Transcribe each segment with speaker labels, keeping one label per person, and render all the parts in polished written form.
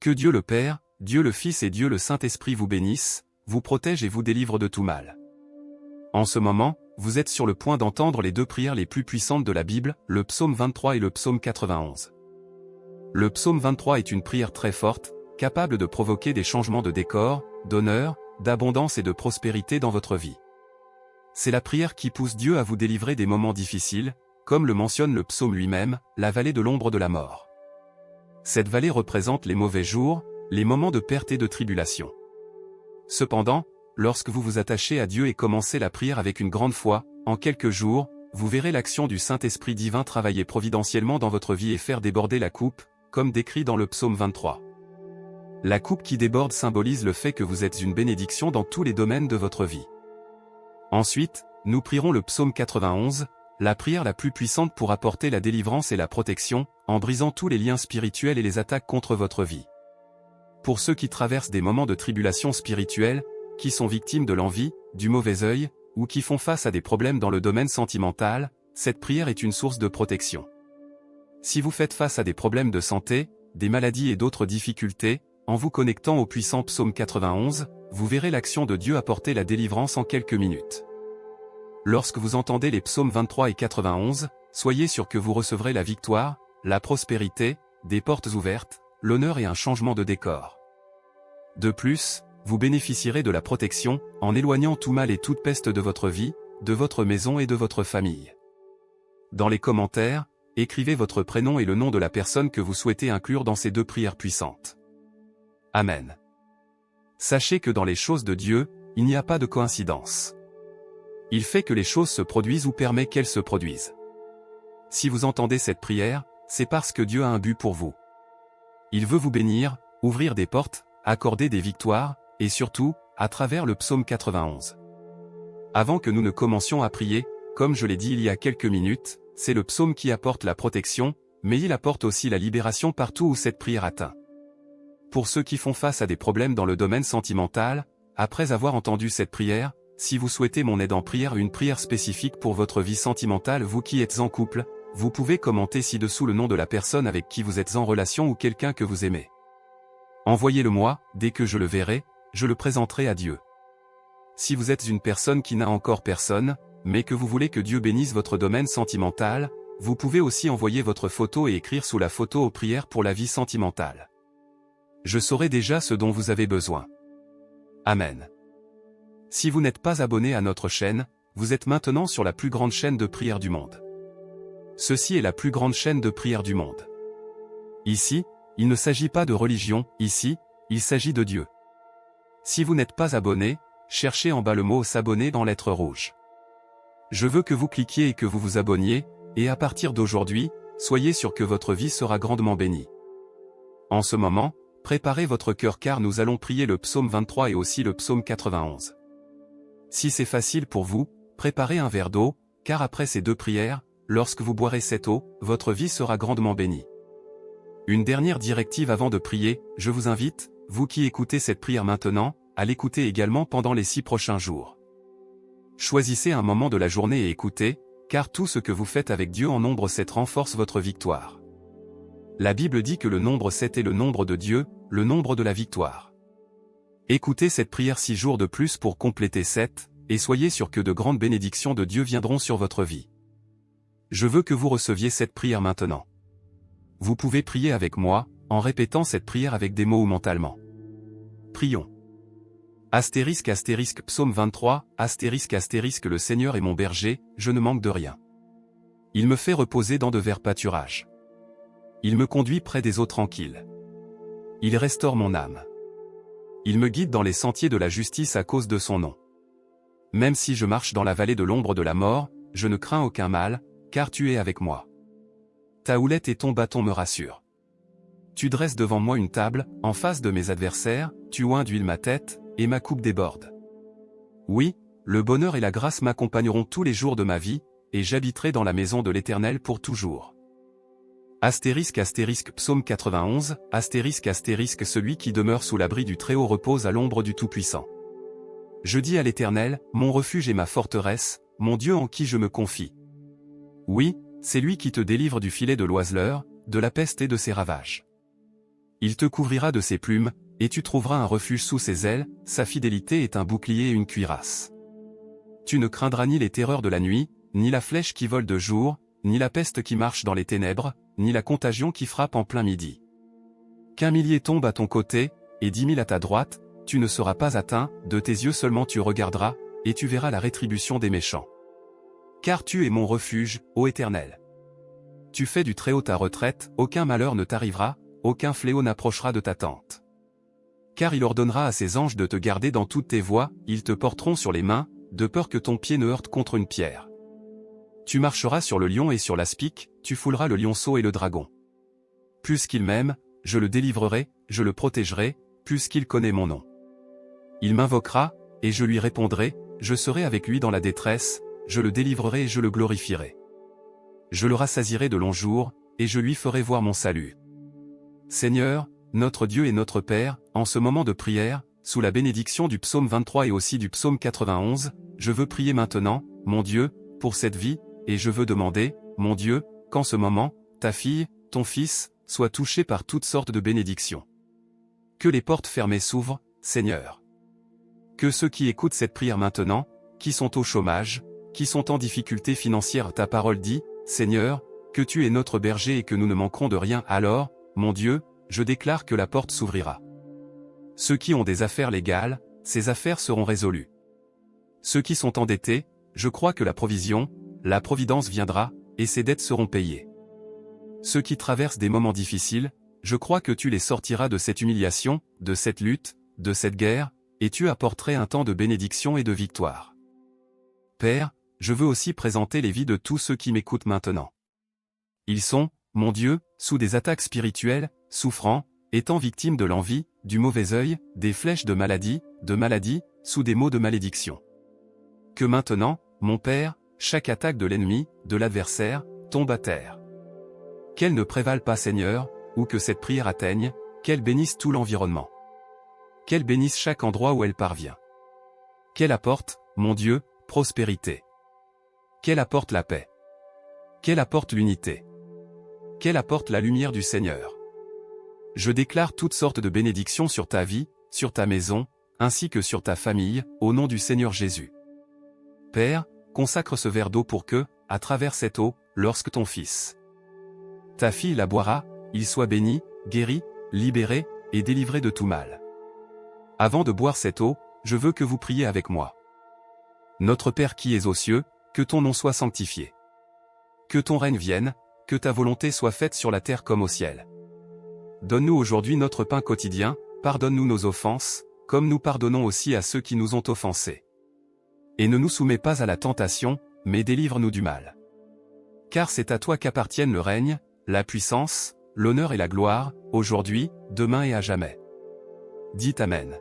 Speaker 1: Que Dieu le Père, Dieu le Fils et Dieu le Saint-Esprit vous bénissent, vous protègent et vous délivrent de tout mal. En ce moment, vous êtes sur le point d'entendre les deux prières les plus puissantes de la Bible, le psaume 23 et le psaume 91. Le psaume 23 est une prière très forte, capable de provoquer des changements de décor, d'honneur, d'abondance et de prospérité dans votre vie. C'est la prière qui pousse Dieu à vous délivrer des moments difficiles, comme le mentionne le psaume lui-même, la vallée de l'ombre de la mort. Cette vallée représente les mauvais jours, les moments de perte et de tribulation. Cependant, lorsque vous vous attachez à Dieu et commencez la prière avec une grande foi, en quelques jours, vous verrez l'action du Saint-Esprit divin travailler providentiellement dans votre vie et faire déborder la coupe, comme décrit dans le psaume 23. La coupe qui déborde symbolise le fait que vous êtes une bénédiction dans tous les domaines de votre vie. Ensuite, nous prierons le psaume 91, la prière la plus puissante pour apporter la délivrance et la protection, en brisant tous les liens spirituels et les attaques contre votre vie. Pour ceux qui traversent des moments de tribulation spirituelle, qui sont victimes de l'envie, du mauvais œil, ou qui font face à des problèmes dans le domaine sentimental, cette prière est une source de protection. Si vous faites face à des problèmes de santé, des maladies et d'autres difficultés, en vous connectant au puissant psaume 91, vous verrez l'action de Dieu apporter la délivrance en quelques minutes. Lorsque vous entendez les psaumes 23 et 91, soyez sûr que vous recevrez la victoire, la prospérité, des portes ouvertes, l'honneur et un changement de décor. De plus, vous bénéficierez de la protection, en éloignant tout mal et toute peste de votre vie, de votre maison et de votre famille. Dans les commentaires, écrivez votre prénom et le nom de la personne que vous souhaitez inclure dans ces deux prières puissantes. Amen. Sachez que dans les choses de Dieu, il n'y a pas de coïncidence. Il fait que les choses se produisent ou permet qu'elles se produisent. Si vous entendez cette prière, c'est parce que Dieu a un but pour vous. Il veut vous bénir, ouvrir des portes, accorder des victoires, et surtout, à travers le psaume 91. Avant que nous ne commencions à prier, comme je l'ai dit il y a quelques minutes, c'est le psaume qui apporte la protection, mais il apporte aussi la libération partout où cette prière atteint. Pour ceux qui font face à des problèmes dans le domaine sentimental, après avoir entendu cette prière, si vous souhaitez mon aide en prière, une prière spécifique pour votre vie sentimentale, vous qui êtes en couple, vous pouvez commenter ci-dessous le nom de la personne avec qui vous êtes en relation ou quelqu'un que vous aimez. Envoyez-le-moi, dès que je le verrai, je le présenterai à Dieu. Si vous êtes une personne qui n'a encore personne, mais que vous voulez que Dieu bénisse votre domaine sentimental, vous pouvez aussi envoyer votre photo et écrire sous la photo aux prières pour la vie sentimentale. Je saurai déjà ce dont vous avez besoin. Amen. Si vous n'êtes pas abonné à notre chaîne, vous êtes maintenant sur la plus grande chaîne de prière du monde. Ceci est la plus grande chaîne de prière du monde. Ici, il ne s'agit pas de religion, ici, il s'agit de Dieu. Si vous n'êtes pas abonné, cherchez en bas le mot « s'abonner » dans lettres rouges. Je veux que vous cliquiez et que vous vous abonniez, et à partir d'aujourd'hui, soyez sûr que votre vie sera grandement bénie. En ce moment, préparez votre cœur car nous allons prier le psaume 23 et aussi le psaume 91. Si c'est facile pour vous, préparez un verre d'eau, car après ces deux prières, lorsque vous boirez cette eau, votre vie sera grandement bénie. Une dernière directive avant de prier, je vous invite, vous qui écoutez cette prière maintenant, à l'écouter également pendant les 6 prochains jours. Choisissez un moment de la journée et écoutez, car tout ce que vous faites avec Dieu en nombre 7 renforce votre victoire. La Bible dit que le nombre 7 est le nombre de Dieu, le nombre de la victoire. Écoutez cette prière 6 jours de plus pour compléter 7, et soyez sûr que de grandes bénédictions de Dieu viendront sur votre vie. Je veux que vous receviez cette prière maintenant. Vous pouvez prier avec moi, en répétant cette prière avec des mots ou mentalement. Prions. Astérisque astérisque psaume 23, astérisque astérisque le Seigneur est mon berger, je ne manque de rien. Il me fait reposer dans de verts pâturages. Il me conduit près des eaux tranquilles. Il restaure mon âme. Il me guide dans les sentiers de la justice à cause de son nom. Même si je marche dans la vallée de l'ombre de la mort, je ne crains aucun mal, car tu es avec moi. Ta houlette et ton bâton me rassurent. Tu dresses devant moi une table, en face de mes adversaires, tu oins d'huile ma tête, et ma coupe déborde. Oui, le bonheur et la grâce m'accompagneront tous les jours de ma vie, et j'habiterai dans la maison de l'Éternel pour toujours. Astérisque astérisque psaume 91, astérisque astérisque celui qui demeure sous l'abri du Très-Haut repose à l'ombre du Tout-Puissant. Je dis à l'Éternel, mon refuge et ma forteresse, mon Dieu en qui je me confie. Oui, c'est lui qui te délivre du filet de l'oiseleur, de la peste et de ses ravages. Il te couvrira de ses plumes, et tu trouveras un refuge sous ses ailes, sa fidélité est un bouclier et une cuirasse. Tu ne craindras ni les terreurs de la nuit, ni la flèche qui vole de jour, ni la peste qui marche dans les ténèbres, ni la contagion qui frappe en plein midi. Qu'un millier tombe à ton côté, et 10 000 à ta droite, tu ne seras pas atteint, de tes yeux seulement tu regarderas, et tu verras la rétribution des méchants. Car tu es mon refuge, ô Éternel. Tu fais du Très-Haut ta retraite, aucun malheur ne t'arrivera, aucun fléau n'approchera de ta tente. Car il ordonnera à ses anges de te garder dans toutes tes voies, ils te porteront sur les mains, de peur que ton pied ne heurte contre une pierre. Tu marcheras sur le lion et sur l'aspic, tu fouleras le lionceau et le dragon. Puisqu'il m'aime, je le délivrerai, je le protégerai, puisqu'il connaît mon nom. Il m'invoquera, et je lui répondrai, je serai avec lui dans la détresse, je le délivrerai et je le glorifierai. Je le rassasierai de longs jours, et je lui ferai voir mon salut. Seigneur, notre Dieu et notre Père, en ce moment de prière, sous la bénédiction du psaume 23 et aussi du psaume 91, je veux prier maintenant, mon Dieu, pour cette vie, et je veux demander, mon Dieu, qu'en ce moment, ta fille, ton fils, soient touchés par toutes sortes de bénédictions. Que les portes fermées s'ouvrent, Seigneur. Que ceux qui écoutent cette prière maintenant, qui sont au chômage, qui sont en difficulté financière, ta parole dit, Seigneur, que tu es notre berger et que nous ne manquerons de rien, alors, mon Dieu, je déclare que la porte s'ouvrira. Ceux qui ont des affaires légales, ces affaires seront résolues. Ceux qui sont endettés, je crois que la provision, la providence viendra, et ces dettes seront payées. Ceux qui traversent des moments difficiles, je crois que tu les sortiras de cette humiliation, de cette lutte, de cette guerre, et tu apporterais un temps de bénédiction et de victoire. Père, je veux aussi présenter les vies de tous ceux qui m'écoutent maintenant. Ils sont, mon Dieu, sous des attaques spirituelles, souffrant, étant victimes de l'envie, du mauvais œil, des flèches de maladie, sous des maux de malédiction. Que maintenant, mon Père, chaque attaque de l'ennemi, de l'adversaire, tombe à terre. Qu'elle ne prévale pas, Seigneur, ou que cette prière atteigne, qu'elle bénisse tout l'environnement. Qu'elle bénisse chaque endroit où elle parvient. Qu'elle apporte, mon Dieu, prospérité. Qu'elle apporte la paix. Qu'elle apporte l'unité. Qu'elle apporte la lumière du Seigneur. Je déclare toutes sortes de bénédictions sur ta vie, sur ta maison, ainsi que sur ta famille, au nom du Seigneur Jésus. Père, consacre ce verre d'eau pour que, à travers cette eau, lorsque ton fils, ta fille la boira, il soit béni, guéri, libéré, et délivré de tout mal. Avant de boire cette eau, je veux que vous priez avec moi. Notre Père qui es aux cieux, que ton nom soit sanctifié. Que ton règne vienne, que ta volonté soit faite sur la terre comme au ciel. Donne-nous aujourd'hui notre pain quotidien, pardonne-nous nos offenses, comme nous pardonnons aussi à ceux qui nous ont offensés. Et ne nous soumets pas à la tentation, mais délivre-nous du mal. Car c'est à toi qu'appartiennent le règne, la puissance, l'honneur et la gloire, aujourd'hui, demain et à jamais. Dites Amen.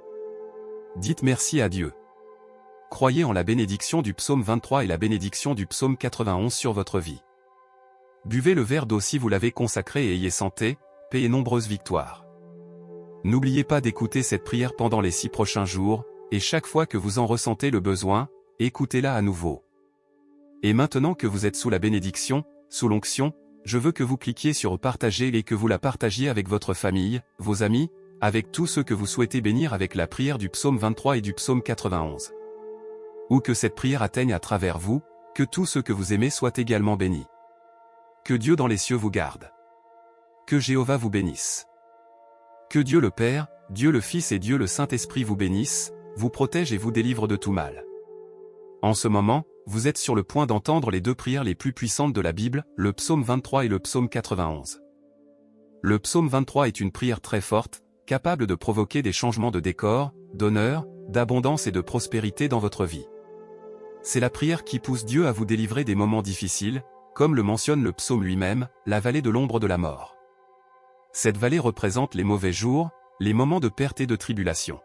Speaker 1: Dites merci à Dieu. Croyez en la bénédiction du psaume 23 et la bénédiction du psaume 91 sur votre vie. Buvez le verre d'eau si vous l'avez consacré et ayez santé, paix et nombreuses victoires. N'oubliez pas d'écouter cette prière pendant les 6 prochains jours, et chaque fois que vous en ressentez le besoin, écoutez-la à nouveau. Et maintenant que vous êtes sous la bénédiction, sous l'onction, je veux que vous cliquiez sur partager et que vous la partagiez avec votre famille, vos amis, avec tous ceux que vous souhaitez bénir avec la prière du psaume 23 et du psaume 91. Ou que cette prière atteigne à travers vous, que tous ceux que vous aimez soient également bénis. Que Dieu dans les cieux vous garde. Que Jéhovah vous bénisse. Que Dieu le Père, Dieu le Fils et Dieu le Saint-Esprit vous bénissent, vous protègent et vous délivrent de tout mal. En ce moment, vous êtes sur le point d'entendre les 2 prières les plus puissantes de la Bible, le psaume 23 et le psaume 91. Le psaume 23 est une prière très forte, capable de provoquer des changements de décor, d'honneur, d'abondance et de prospérité dans votre vie. C'est la prière qui pousse Dieu à vous délivrer des moments difficiles, comme le mentionne le psaume lui-même, la vallée de l'ombre de la mort. Cette vallée représente les mauvais jours, les moments de perte et de tribulation.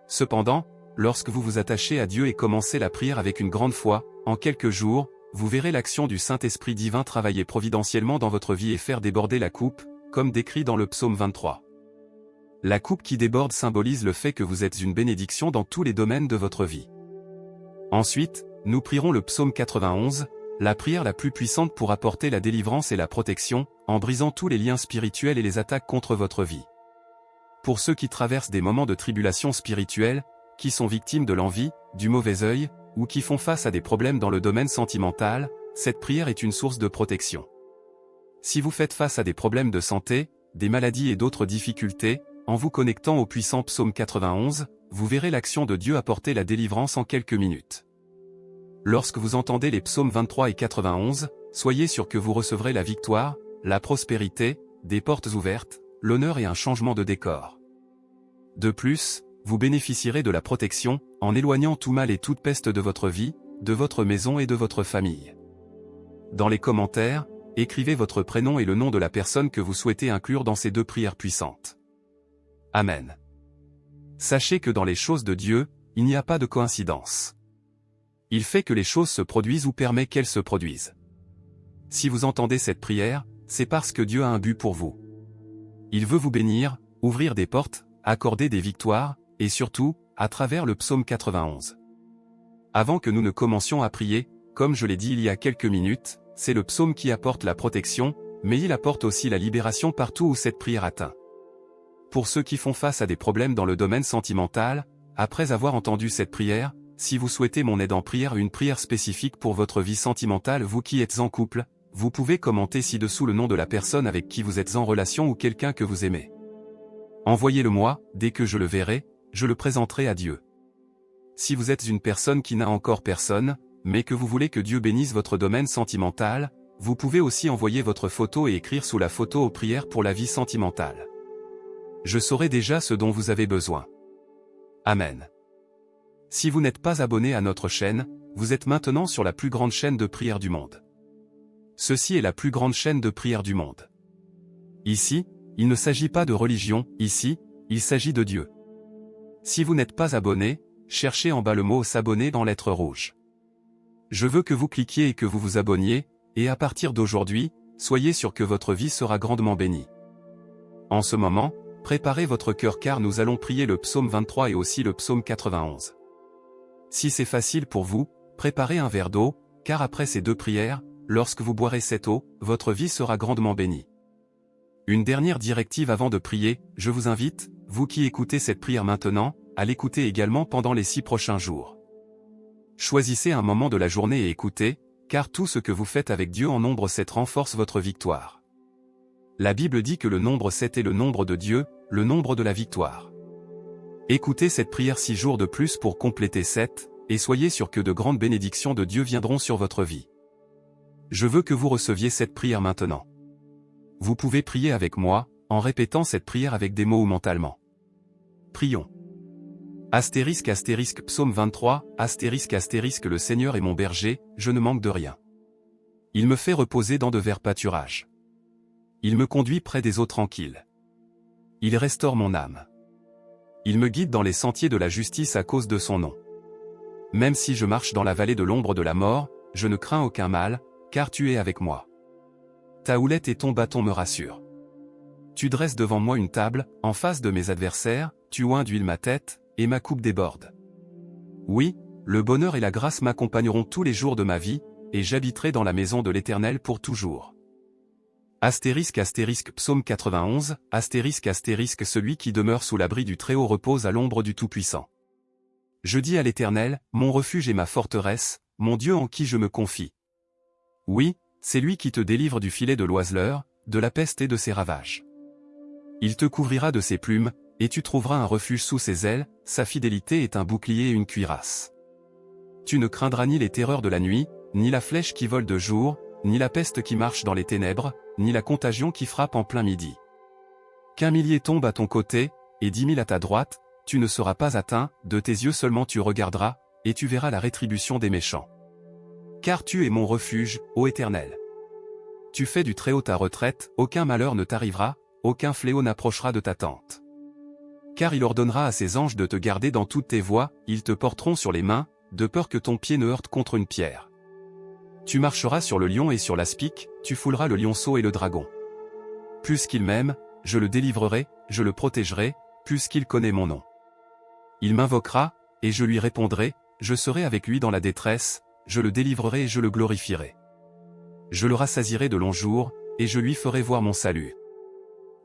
Speaker 1: Cependant, lorsque vous vous attachez à Dieu et commencez la prière avec une grande foi, en quelques jours, vous verrez l'action du Saint-Esprit divin travailler providentiellement dans votre vie et faire déborder la coupe, comme décrit dans le psaume 23. La coupe qui déborde symbolise le fait que vous êtes une bénédiction dans tous les domaines de votre vie. Ensuite, nous prierons le psaume 91, la prière la plus puissante pour apporter la délivrance et la protection, en brisant tous les liens spirituels et les attaques contre votre vie. Pour ceux qui traversent des moments de tribulation spirituelle, qui sont victimes de l'envie, du mauvais œil, ou qui font face à des problèmes dans le domaine sentimental, cette prière est une source de protection. Si vous faites face à des problèmes de santé, des maladies et d'autres difficultés, en vous connectant au puissant psaume 91, vous verrez l'action de Dieu apporter la délivrance en quelques minutes. Lorsque vous entendez les psaumes 23 et 91, soyez sûr que vous recevrez la victoire, la prospérité, des portes ouvertes, l'honneur et un changement de décor. De plus, vous bénéficierez de la protection, en éloignant tout mal et toute peste de votre vie, de votre maison et de votre famille. Dans les commentaires, écrivez votre prénom et le nom de la personne que vous souhaitez inclure dans ces deux prières puissantes. Amen. Sachez que dans les choses de Dieu, il n'y a pas de coïncidence. Il fait que les choses se produisent ou permet qu'elles se produisent. Si vous entendez cette prière, c'est parce que Dieu a un but pour vous. Il veut vous bénir, ouvrir des portes, accorder des victoires, et surtout, à travers le psaume 91. Avant que nous ne commencions à prier, comme je l'ai dit il y a quelques minutes, c'est le psaume qui apporte la protection, mais il apporte aussi la libération partout où cette prière atteint. Pour ceux qui font face à des problèmes dans le domaine sentimental, après avoir entendu cette prière, si vous souhaitez mon aide en prière, une prière spécifique pour votre vie sentimentale, vous qui êtes en couple, vous pouvez commenter ci-dessous le nom de la personne avec qui vous êtes en relation ou quelqu'un que vous aimez. Envoyez-le-moi, dès que je le verrai, je le présenterai à Dieu. Si vous êtes une personne qui n'a encore personne, mais que vous voulez que Dieu bénisse votre domaine sentimental, vous pouvez aussi envoyer votre photo et écrire sous la photo aux prières pour la vie sentimentale. Je saurai déjà ce dont vous avez besoin. Amen. Si vous n'êtes pas abonné à notre chaîne, vous êtes maintenant sur la plus grande chaîne de prière du monde. Ceci est la plus grande chaîne de prière du monde. Ici, il ne s'agit pas de religion, ici, il s'agit de Dieu. Si vous n'êtes pas abonné, cherchez en bas le mot « s'abonner » en lettres rouges. Je veux que vous cliquiez et que vous vous abonniez, et à partir d'aujourd'hui, soyez sûr que votre vie sera grandement bénie. En ce moment, préparez votre cœur car nous allons prier le psaume 23 et aussi le psaume 91. Si c'est facile pour vous, préparez un verre d'eau, car après ces deux prières, lorsque vous boirez cette eau, votre vie sera grandement bénie. Une dernière directive avant de prier, je vous invite, vous qui écoutez cette prière maintenant, à l'écouter également pendant les 6 prochains jours. Choisissez un moment de la journée et écoutez, car tout ce que vous faites avec Dieu en nombre 7 renforce votre victoire. La Bible dit que le nombre 7 est le nombre de Dieu, le nombre de la victoire. Écoutez cette prière 6 jours de plus pour compléter 7, et soyez sûr que de grandes bénédictions de Dieu viendront sur votre vie. Je veux que vous receviez cette prière maintenant. Vous pouvez prier avec moi, en répétant cette prière avec des mots ou mentalement. Prions. Astérisque astérisque psaume 23, astérisque astérisque le Seigneur est mon berger, je ne manque de rien. Il me fait reposer dans de verts pâturages. Il me conduit près des eaux tranquilles. Il restaure mon âme. Il me guide dans les sentiers de la justice à cause de son nom. Même si je marche dans la vallée de l'ombre de la mort, je ne crains aucun mal, car tu es avec moi. Ta houlette et ton bâton me rassurent. Tu dresses devant moi une table, en face de mes adversaires, tu oins d'huile ma tête, et ma coupe déborde. Oui, le bonheur et la grâce m'accompagneront tous les jours de ma vie, et j'habiterai dans la maison de l'Éternel pour toujours. Astérisque astérisque psaume 91, astérisque astérisque celui qui demeure sous l'abri du Très-Haut repose à l'ombre du Tout-Puissant. Je dis à l'Éternel, mon refuge et ma forteresse, mon Dieu en qui je me confie. Oui, c'est lui qui te délivre du filet de l'oiseleur, de la peste et de ses ravages. Il te couvrira de ses plumes, et tu trouveras un refuge sous ses ailes, sa fidélité est un bouclier et une cuirasse. Tu ne craindras ni les terreurs de la nuit, ni la flèche qui vole de jour, ni la peste qui marche dans les ténèbres, ni la contagion qui frappe en plein midi. Qu'un millier tombe à ton côté, et 10 000 à ta droite, tu ne seras pas atteint, de tes yeux seulement tu regarderas, et tu verras la rétribution des méchants. Car tu es mon refuge, ô Éternel. Tu fais du Très-Haut ta retraite, aucun malheur ne t'arrivera, aucun fléau n'approchera de ta tente. Car il ordonnera à ses anges de te garder dans toutes tes voies, ils te porteront sur les mains, de peur que ton pied ne heurte contre une pierre. Tu marcheras sur le lion et sur l'aspic, tu fouleras le lionceau et le dragon. Puisqu'il m'aime, je le délivrerai, je le protégerai, puisqu'il connaît mon nom. Il m'invoquera, et je lui répondrai, je serai avec lui dans la détresse, je le délivrerai et je le glorifierai. Je le rassasierai de longs jours, et je lui ferai voir mon salut.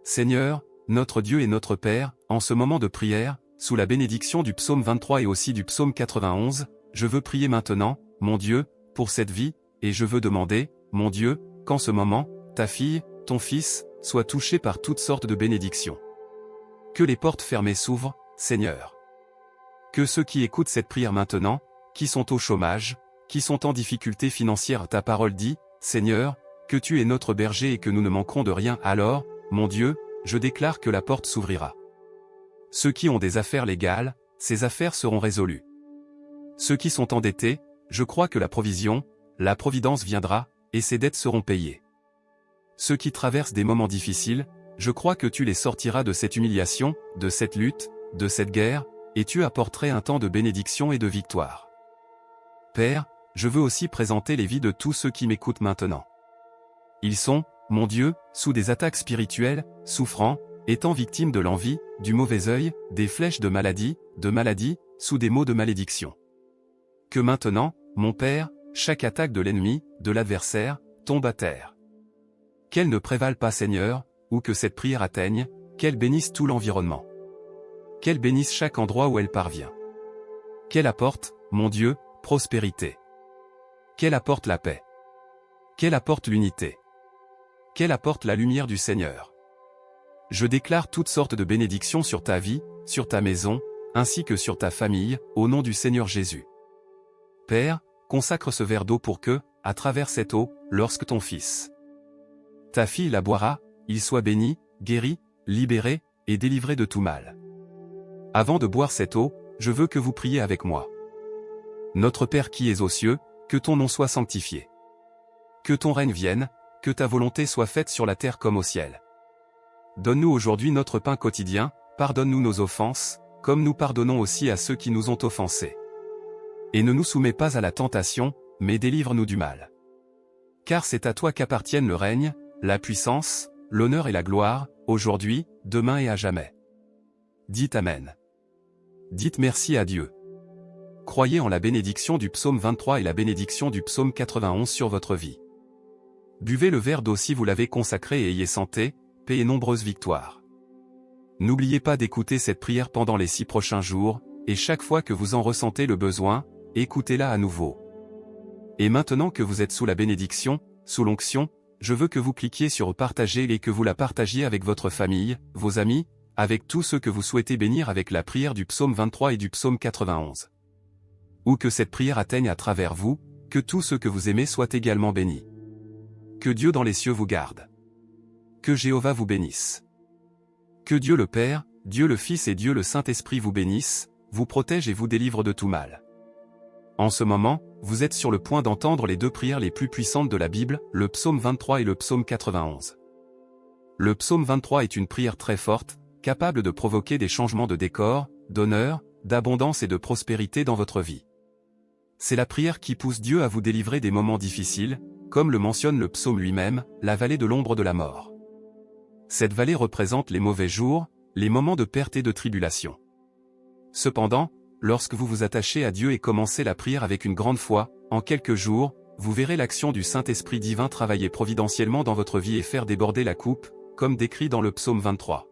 Speaker 1: Seigneur, notre Dieu et notre Père, en ce moment de prière, sous la bénédiction du psaume 23 et aussi du psaume 91, je veux prier maintenant, mon Dieu, pour cette vie, et je veux demander, mon Dieu, qu'en ce moment, ta fille, ton fils, soient touchés par toutes sortes de bénédictions. Que les portes fermées s'ouvrent, Seigneur. Que ceux qui écoutent cette prière maintenant, qui sont au chômage, qui sont en difficulté financière, ta parole dit, Seigneur, que tu es notre berger et que nous ne manquerons de rien, alors, mon Dieu, je déclare que la porte s'ouvrira. Ceux qui ont des affaires légales, ces affaires seront résolues. Ceux qui sont endettés, je crois que la provision, la providence viendra, et ces dettes seront payées. Ceux qui traversent des moments difficiles, je crois que tu les sortiras de cette humiliation, de cette lutte, de cette guerre, et tu apporterais un temps de bénédiction et de victoire. Père, je veux aussi présenter les vies de tous ceux qui m'écoutent maintenant. Ils sont, mon Dieu, sous des attaques spirituelles, souffrant, étant victimes de l'envie, du mauvais œil, des flèches de maladie, sous des maux de malédiction. Que maintenant, mon Père, chaque attaque de l'ennemi, de l'adversaire, tombe à terre. Qu'elle ne prévale pas, Seigneur, ou que cette prière atteigne, qu'elle bénisse tout l'environnement. Qu'elle bénisse chaque endroit où elle parvient. Qu'elle apporte, mon Dieu, prospérité. Qu'elle apporte la paix. Qu'elle apporte l'unité. Qu'elle apporte la lumière du Seigneur. Je déclare toutes sortes de bénédictions sur ta vie, sur ta maison, ainsi que sur ta famille, au nom du Seigneur Jésus. Père, consacre ce verre d'eau pour que, à travers cette eau, lorsque ton fils, ta fille la boira, il soit béni, guéri, libéré, et délivré de tout mal. Avant de boire cette eau, je veux que vous priez avec moi. Notre Père qui es aux cieux, que ton nom soit sanctifié. Que ton règne vienne, que ta volonté soit faite sur la terre comme au ciel. Donne-nous aujourd'hui notre pain quotidien, pardonne-nous nos offenses, comme nous pardonnons aussi à ceux qui nous ont offensés. Et ne nous soumets pas à la tentation, mais délivre-nous du mal. Car c'est à toi qu'appartiennent le règne, la puissance, l'honneur et la gloire, aujourd'hui, demain et à jamais. Dites Amen. Dites merci à Dieu. Croyez en la bénédiction du psaume 23 et la bénédiction du psaume 91 sur votre vie. Buvez le verre d'eau si vous l'avez consacré et ayez santé, paix et nombreuses victoires. N'oubliez pas d'écouter cette prière pendant les 6 prochains jours, et chaque fois que vous en ressentez le besoin, écoutez-la à nouveau. Et maintenant que vous êtes sous la bénédiction, sous l'onction, je veux que vous cliquiez sur partager et que vous la partagiez avec votre famille, vos amis, avec tous ceux que vous souhaitez bénir avec la prière du psaume 23 et du psaume 91. Ou que cette prière atteigne à travers vous, que tous ceux que vous aimez soient également bénis. Que Dieu dans les cieux vous garde. Que Jéhovah vous bénisse. Que Dieu le Père, Dieu le Fils et Dieu le Saint-Esprit vous bénissent, vous protègent et vous délivrent de tout mal. En ce moment, vous êtes sur le point d'entendre les 2 prières les plus puissantes de la Bible, le psaume 23 et le psaume 91. Le psaume 23 est une prière très forte, capable de provoquer des changements de décor, d'honneur, d'abondance et de prospérité dans votre vie. C'est la prière qui pousse Dieu à vous délivrer des moments difficiles, comme le mentionne le psaume lui-même, la vallée de l'ombre de la mort. Cette vallée représente les mauvais jours, les moments de perte et de tribulation. Cependant, lorsque vous vous attachez à Dieu et commencez la prière avec une grande foi, en quelques jours, vous verrez l'action du Saint-Esprit divin travailler providentiellement dans votre vie et faire déborder la coupe, comme décrit dans le psaume 23.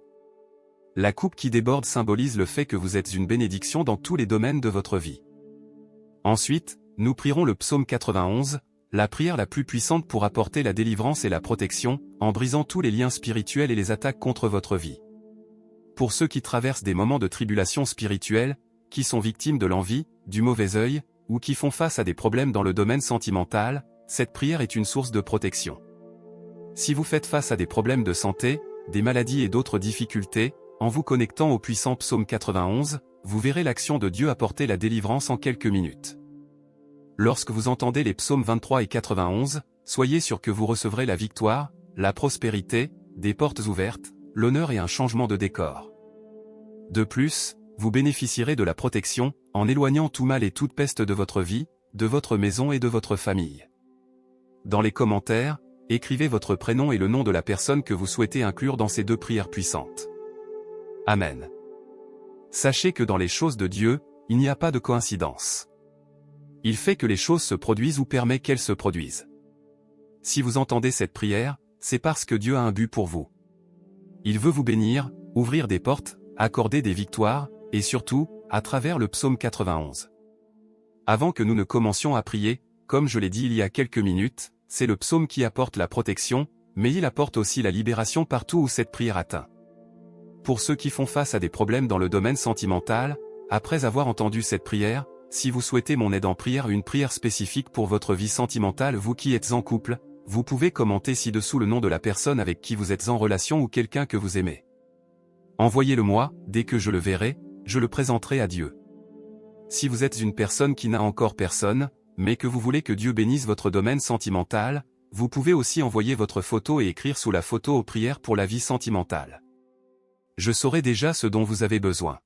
Speaker 1: La coupe qui déborde symbolise le fait que vous êtes une bénédiction dans tous les domaines de votre vie. Ensuite, nous prierons le psaume 91, la prière la plus puissante pour apporter la délivrance et la protection, en brisant tous les liens spirituels et les attaques contre votre vie. Pour ceux qui traversent des moments de tribulation spirituelle, qui sont victimes de l'envie, du mauvais œil, ou qui font face à des problèmes dans le domaine sentimental, cette prière est une source de protection. Si vous faites face à des problèmes de santé, des maladies et d'autres difficultés, en vous connectant au puissant psaume 91, vous verrez l'action de Dieu apporter la délivrance en quelques minutes. Lorsque vous entendez les psaumes 23 et 91, soyez sûr que vous recevrez la victoire, la prospérité, des portes ouvertes, l'honneur et un changement de décor. De plus, vous bénéficierez de la protection, en éloignant tout mal et toute peste de votre vie, de votre maison et de votre famille. Dans les commentaires, écrivez votre prénom et le nom de la personne que vous souhaitez inclure dans ces 2 prières puissantes. Amen. Sachez que dans les choses de Dieu, il n'y a pas de coïncidence. Il fait que les choses se produisent ou permet qu'elles se produisent. Si vous entendez cette prière, c'est parce que Dieu a un but pour vous. Il veut vous bénir, ouvrir des portes, accorder des victoires, et surtout, à travers le psaume 91. Avant que nous ne commencions à prier, comme je l'ai dit il y a quelques minutes, c'est le psaume qui apporte la protection, mais il apporte aussi la libération partout où cette prière atteint. Pour ceux qui font face à des problèmes dans le domaine sentimental, après avoir entendu cette prière, si vous souhaitez mon aide en prière, une prière spécifique pour votre vie sentimentale, vous qui êtes en couple, vous pouvez commenter ci-dessous le nom de la personne avec qui vous êtes en relation ou quelqu'un que vous aimez. Envoyez-le-moi, dès que je le verrai, je le présenterai à Dieu. Si vous êtes une personne qui n'a encore personne, mais que vous voulez que Dieu bénisse votre domaine sentimental, vous pouvez aussi envoyer votre photo et écrire sous la photo aux prières pour la vie sentimentale. Je saurai déjà ce dont vous avez besoin.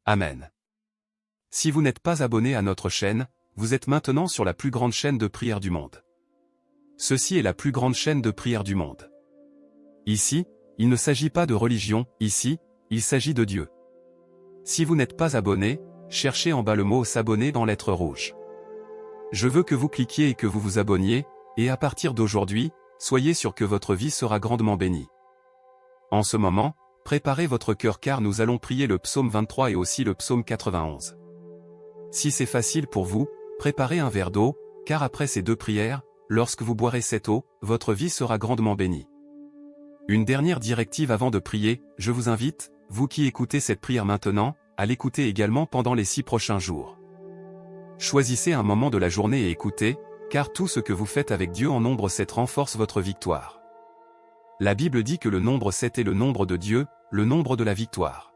Speaker 1: Amen. Si vous n'êtes pas abonné à notre chaîne, vous êtes maintenant sur la plus grande chaîne de prière du monde. Ceci est la plus grande chaîne de prière du monde. Ici, il ne s'agit pas de religion, ici, il s'agit de Dieu. Si vous n'êtes pas abonné, cherchez en bas le mot s'abonner dans lettres rouges. Je veux que vous cliquiez et que vous vous abonniez, et à partir d'aujourd'hui, soyez sûr que votre vie sera grandement bénie. En ce moment, préparez votre cœur car nous allons prier le psaume 23 et aussi le psaume 91. Si c'est facile pour vous, préparez un verre d'eau, car après ces deux prières, lorsque vous boirez cette eau, votre vie sera grandement bénie. Une dernière directive avant de prier, je vous invite, vous qui écoutez cette prière maintenant, à l'écouter également pendant les 6 prochains jours. Choisissez un moment de la journée et écoutez, car tout ce que vous faites avec Dieu en nombre 7 renforce votre victoire. La Bible dit que le nombre 7 est le nombre de Dieu, le nombre de la victoire.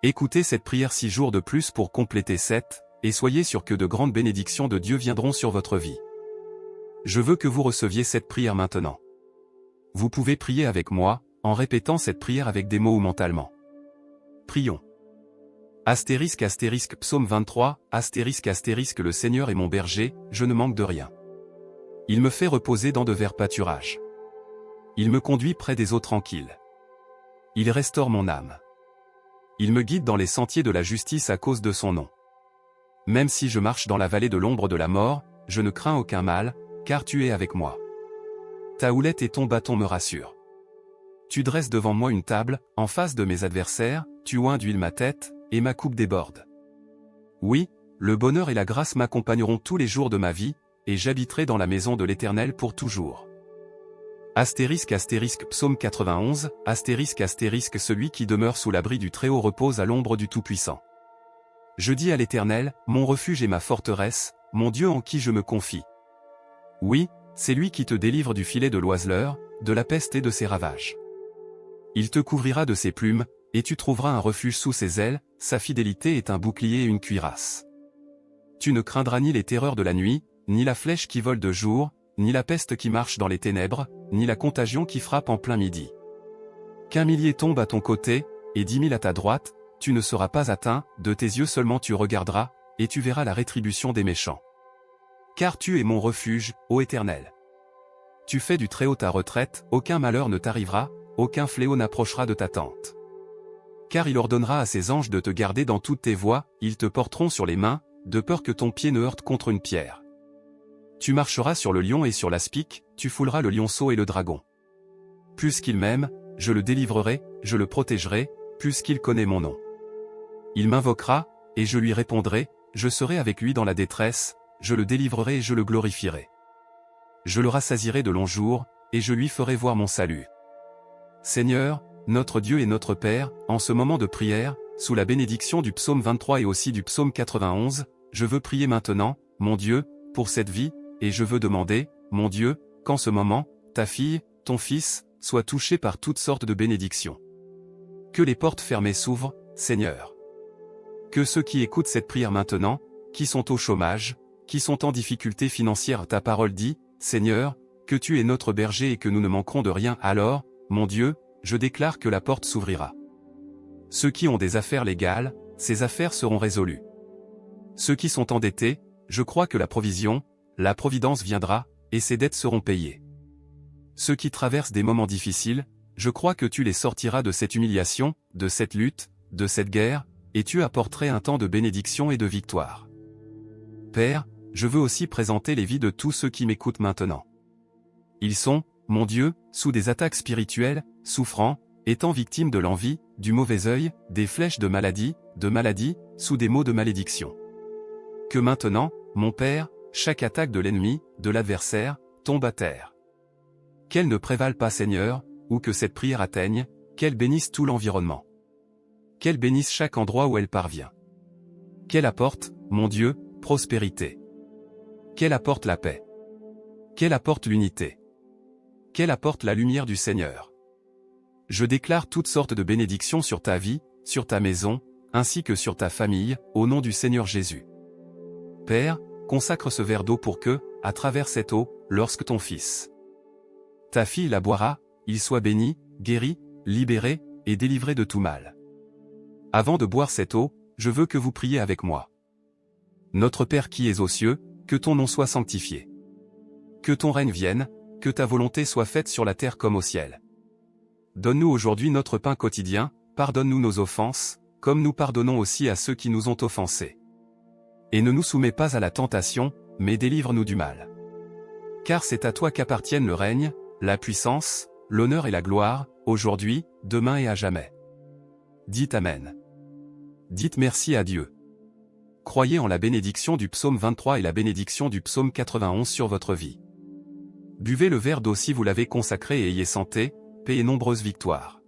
Speaker 1: Écoutez cette prière 6 jours de plus pour compléter 7, et soyez sûr que de grandes bénédictions de Dieu viendront sur votre vie. Je veux que vous receviez cette prière maintenant. Vous pouvez prier avec moi, en répétant cette prière avec des mots ou mentalement. Prions. Astérisque astérisque psaume 23, astérisque astérisque le Seigneur est mon berger, je ne manque de rien. Il me fait reposer dans de verts pâturages. Il me conduit près des eaux tranquilles. Il restaure mon âme. Il me guide dans les sentiers de la justice à cause de son nom. Même si je marche dans la vallée de l'ombre de la mort, je ne crains aucun mal, car tu es avec moi. Ta houlette et ton bâton me rassurent. Tu dresses devant moi une table, en face de mes adversaires, tu oins d'huile ma tête, et ma coupe déborde. Oui, le bonheur et la grâce m'accompagneront tous les jours de ma vie, et j'habiterai dans la maison de l'Éternel pour toujours. Astérisque astérisque psaume 91, astérisque astérisque celui qui demeure sous l'abri du Très-Haut repose à l'ombre du Tout-Puissant. Je dis à l'Éternel, mon refuge et ma forteresse, mon Dieu en qui je me confie. Oui, c'est lui qui te délivre du filet de l'oiseleur, de la peste et de ses ravages. Il te couvrira de ses plumes, et tu trouveras un refuge sous ses ailes, sa fidélité est un bouclier et une cuirasse. Tu ne craindras ni les terreurs de la nuit, ni la flèche qui vole de jour, ni la peste qui marche dans les ténèbres, ni la contagion qui frappe en plein midi. Qu'un millier tombe à ton côté, et 10 000 à ta droite, tu ne seras pas atteint, de tes yeux seulement tu regarderas, et tu verras la rétribution des méchants. Car tu es mon refuge, ô Éternel. Tu fais du Très-Haut ta retraite, aucun malheur ne t'arrivera, aucun fléau n'approchera de ta tente. Car il ordonnera à ses anges de te garder dans toutes tes voies, ils te porteront sur les mains, de peur que ton pied ne heurte contre une pierre. Tu marcheras sur le lion et sur l'aspic, tu fouleras le lionceau et le dragon. Puisqu'il m'aime, je le délivrerai, je le protégerai, puisqu'il connaît mon nom. Il m'invoquera, et je lui répondrai, je serai avec lui dans la détresse, je le délivrerai et je le glorifierai. Je le rassasierai de longs jours, et je lui ferai voir mon salut. Seigneur, notre Dieu et notre Père, en ce moment de prière, sous la bénédiction du psaume 23 et aussi du psaume 91, je veux prier maintenant, mon Dieu, pour cette vie, et je veux demander, mon Dieu, qu'en ce moment, ta fille, ton fils, soient touchés par toutes sortes de bénédictions. Que les portes fermées s'ouvrent, Seigneur. Que ceux qui écoutent cette prière maintenant, qui sont au chômage, qui sont en difficulté financière, ta parole dit, Seigneur, que tu es notre berger et que nous ne manquerons de rien, alors, mon Dieu, je déclare que la porte s'ouvrira. Ceux qui ont des affaires légales, ces affaires seront résolues. Ceux qui sont endettés, je crois que la provision, la providence viendra, et ces dettes seront payées. Ceux qui traversent des moments difficiles, je crois que tu les sortiras de cette humiliation, de cette lutte, de cette guerre, et tu apporterais un temps de bénédiction et de victoire. Père, je veux aussi présenter les vies de tous ceux qui m'écoutent maintenant. Ils sont, mon Dieu, sous des attaques spirituelles, souffrant, étant victime de l'envie, du mauvais œil, des flèches de maladie, sous des maux de malédiction. Que maintenant, mon Père, chaque attaque de l'ennemi, de l'adversaire, tombe à terre. Qu'elle ne prévale pas, Seigneur, ou que cette prière atteigne, qu'elle bénisse tout l'environnement. Qu'elle bénisse chaque endroit où elle parvient. Qu'elle apporte, mon Dieu, prospérité. Qu'elle apporte la paix. Qu'elle apporte l'unité. Qu'elle apporte la lumière du Seigneur. Je déclare toutes sortes de bénédictions sur ta vie, sur ta maison, ainsi que sur ta famille, au nom du Seigneur Jésus. Père, consacre ce verre d'eau pour que, à travers cette eau, lorsque ton fils, ta fille la boira, il soit béni, guéri, libéré, et délivré de tout mal. Avant de boire cette eau, je veux que vous priez avec moi. Notre Père qui es aux cieux, que ton nom soit sanctifié. Que ton règne vienne, que ta volonté soit faite sur la terre comme au ciel. Donne-nous aujourd'hui notre pain quotidien, pardonne-nous nos offenses, comme nous pardonnons aussi à ceux qui nous ont offensés. Et ne nous soumets pas à la tentation, mais délivre-nous du mal. Car c'est à toi qu'appartiennent le règne, la puissance, l'honneur et la gloire, aujourd'hui, demain et à jamais. Dites Amen. Dites merci à Dieu. Croyez en la bénédiction du psaume 23 et la bénédiction du psaume 91 sur votre vie. Buvez le verre d'eau si vous l'avez consacré et ayez santé, paix et nombreuses victoires.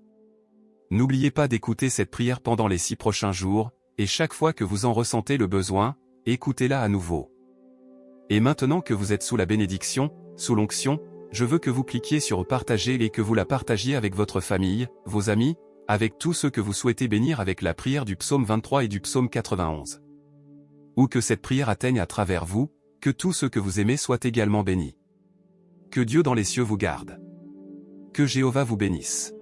Speaker 1: N'oubliez pas d'écouter cette prière pendant les 6 prochains jours, et chaque fois que vous en ressentez le besoin, écoutez-la à nouveau. Et maintenant que vous êtes sous la bénédiction, sous l'onction, je veux que vous cliquiez sur partager et que vous la partagiez avec votre famille, vos amis, avec tous ceux que vous souhaitez bénir avec la prière du psaume 23 et du psaume 91. Ou que cette prière atteigne à travers vous, que tous ceux que vous aimez soient également bénis. Que Dieu dans les cieux vous garde. Que Jéhovah vous bénisse.